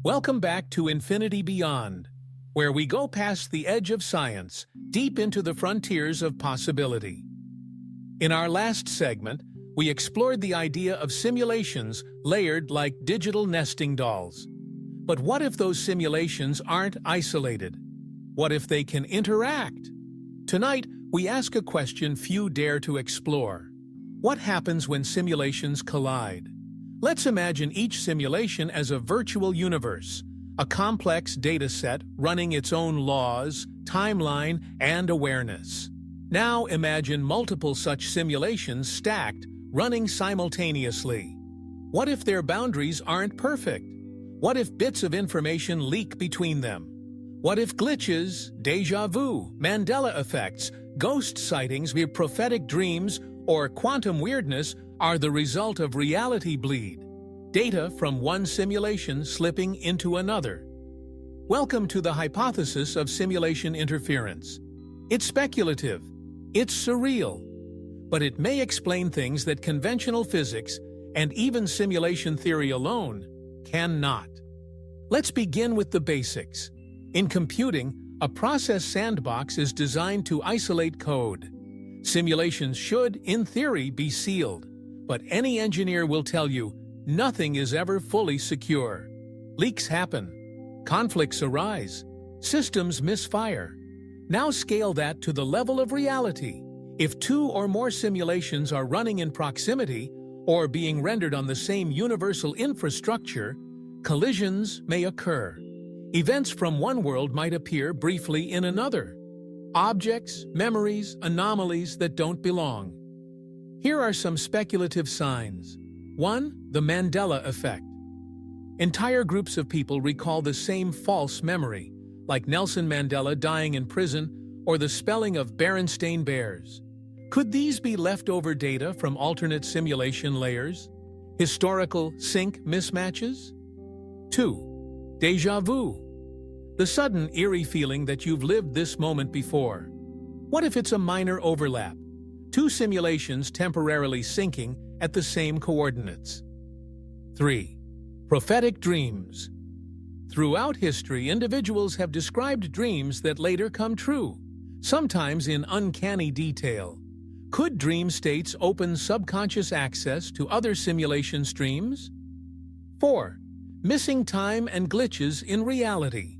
Welcome back to Infinity Beyond, where we go past the edge of science, deep into the frontiers of possibility. In our last segment, we explored the idea of simulations layered like digital nesting dolls. But what if those simulations aren't isolated? What if they can interact? Tonight, we ask a question few dare to explore. What happens when simulations collide? Let's imagine each simulation as a virtual universe, a complex data set running its own laws, timeline, and awareness. Now imagine multiple such simulations stacked, running simultaneously. What if their boundaries aren't perfect? What if bits of information leak between them? What if glitches, déjà vu, Mandela effects, ghost sightings, prophetic dreams, or quantum weirdness are the result of reality bleed, data from one simulation slipping into another? Welcome to the hypothesis of simulation interference. It's speculative, it's surreal, but it may explain things that conventional physics and even simulation theory alone cannot. Let's begin with the basics. In computing, a process sandbox is designed to isolate code. Simulations should, in theory, be sealed, but any engineer will tell you nothing is ever fully secure. Leaks happen, conflicts arise, systems misfire. Now scale that to the level of reality. If two or more simulations are running in proximity or being rendered on the same universal infrastructure, collisions may occur. Events from one world might appear briefly in another. Objects, memories, anomalies that don't belong. Here are some speculative signs. 1. The Mandela effect. Entire groups of people recall the same false memory, like Nelson Mandela dying in prison or the spelling of Berenstain Bears. Could these be leftover data from alternate simulation layers? Historical sync mismatches? 2. Déjà vu. The sudden, eerie feeling that you've lived this moment before. What if it's a minor overlap? Two simulations temporarily syncing at the same coordinates. 3. Prophetic dreams. Throughout history, individuals have described dreams that later come true, sometimes in uncanny detail. Could dream states open subconscious access to other simulation streams? 4. Missing time and glitches in reality.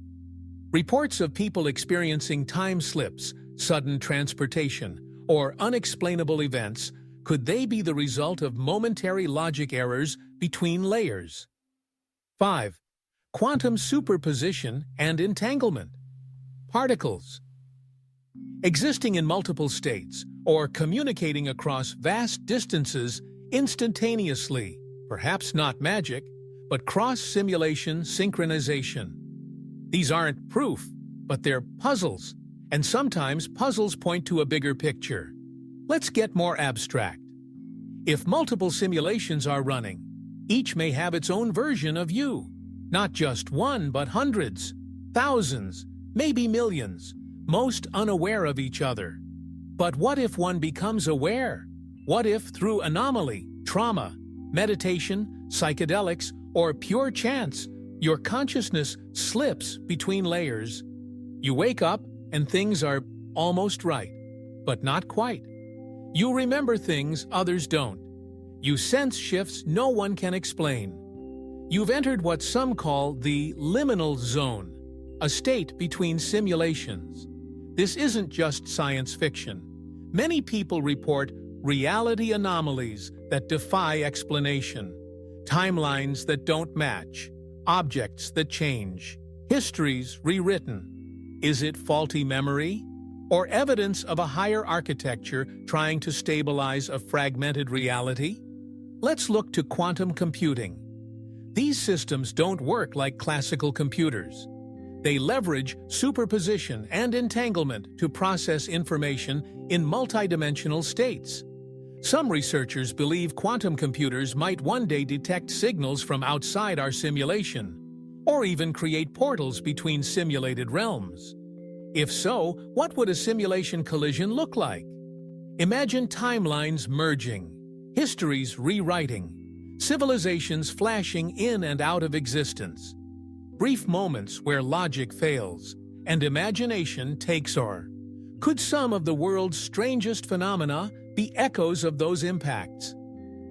Reports of people experiencing time slips, sudden transportation, or unexplainable events, could they be the result of momentary logic errors between layers? 5. Quantum superposition and entanglement. Particles existing in multiple states or communicating across vast distances instantaneously, perhaps not magic, but cross-simulation synchronization. These aren't proof, but they're puzzles, and sometimes puzzles point to a bigger picture. Let's get more abstract. If multiple simulations are running, each may have its own version of you. Not just one, but hundreds, thousands, maybe millions, most unaware of each other. But what if one becomes aware? What if through anomaly, trauma, meditation, psychedelics, or pure chance, your consciousness slips between layers? You wake up and things are almost right, but not quite. You remember things others don't. You sense shifts no one can explain. You've entered what some call the liminal zone, a state between simulations. This isn't just science fiction. Many people report reality anomalies that defy explanation, timelines that don't match, objects that change, histories rewritten. Is it faulty memory? Or evidence of a higher architecture trying to stabilize a fragmented reality? Let's look to quantum computing. These systems don't work like classical computers. They leverage superposition and entanglement to process information in multidimensional states. Some researchers believe quantum computers might one day detect signals from outside our simulation, or even create portals between simulated realms. If so, what would a simulation collision look like? Imagine timelines merging, histories rewriting, civilizations flashing in and out of existence. brief moments where logic fails and imagination takes over. Could some of the world's strangest phenomena be echoes of those impacts?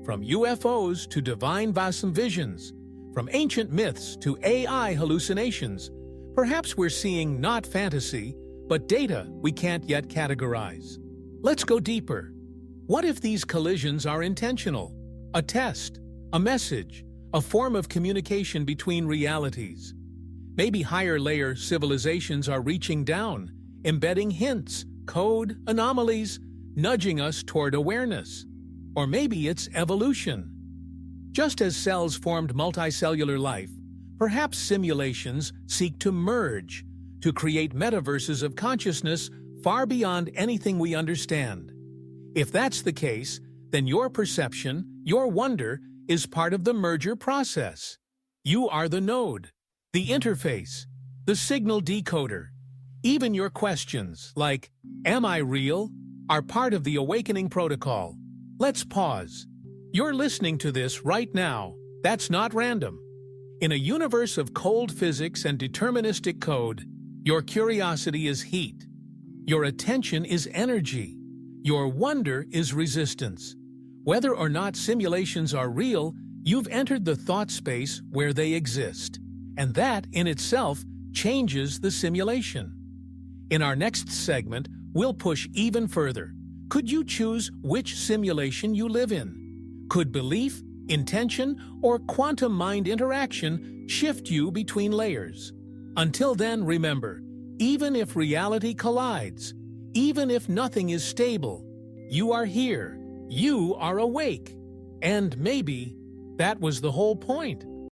From UFOs to divine visions, from ancient myths to AI hallucinations, perhaps we're seeing not fantasy, but data we can't yet categorize. Let's go deeper. What if these collisions are intentional? A test, a message, a form of communication between realities. Maybe higher-layer civilizations are reaching down, embedding hints, code, anomalies, nudging us toward awareness. Or maybe it's evolution. Just as cells formed multicellular life, perhaps simulations seek to merge, to create metaverses of consciousness far beyond anything we understand. If that's the case, then your perception, your wonder, is part of the merger process. You are the node, the interface, the signal decoder. Even your questions, like, "Am I real?" are part of the awakening protocol. Let's pause. You're listening to this right now. That's not random. In a universe of cold physics and deterministic code, your curiosity is heat. Your attention is energy. Your wonder is resistance. Whether or not simulations are real, you've entered the thought space where they exist. And that, in itself, changes the simulation. In our next segment, we'll push even further. Could you choose which simulation you live in? Could belief, intention, or quantum mind interaction shift you between layers? Until then, remember, even if reality collides, even if nothing is stable, you are here, you are awake. And maybe that was the whole point.